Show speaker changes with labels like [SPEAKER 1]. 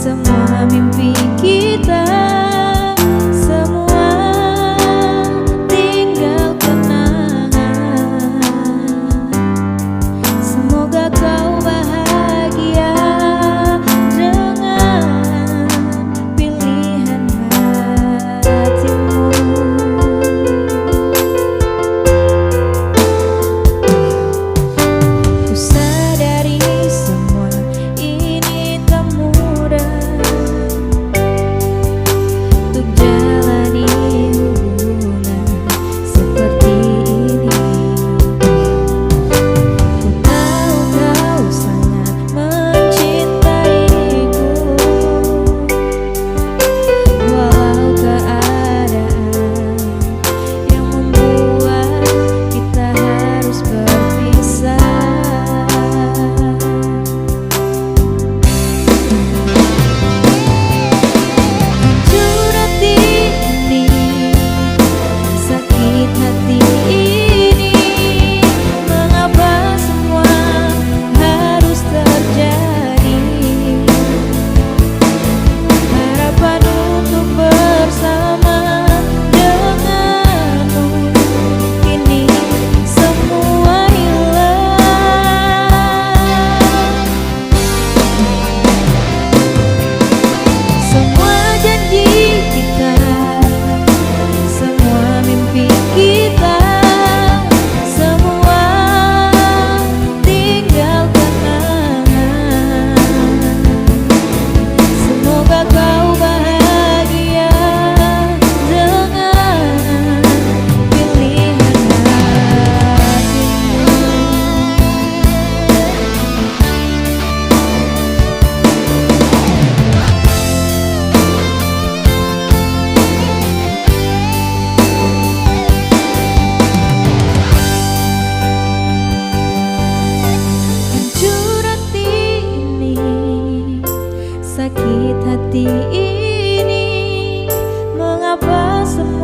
[SPEAKER 1] semua mimpi kita, semua tinggal kenangan. Semoga kau bahagia dengan pilihan hatimu. Ku sadari semua ini tak mudah untuk jalani hubungan seperti ini. Ku tahu kau sangat mencintaiku, walau keadaan yang membuat kita harus berpisah. Hancur hati ini, sakit hati ini, mengapa semua harus terjadi? Harapan untuk bersama denganmu, kini semua hilang. Semua janji kita, semua mimpi kita, semua tinggal kenangan. Semoga kau bahagia dengan pilihan hatimu. Hancur hati ini, sakit hati ini, mengapa semua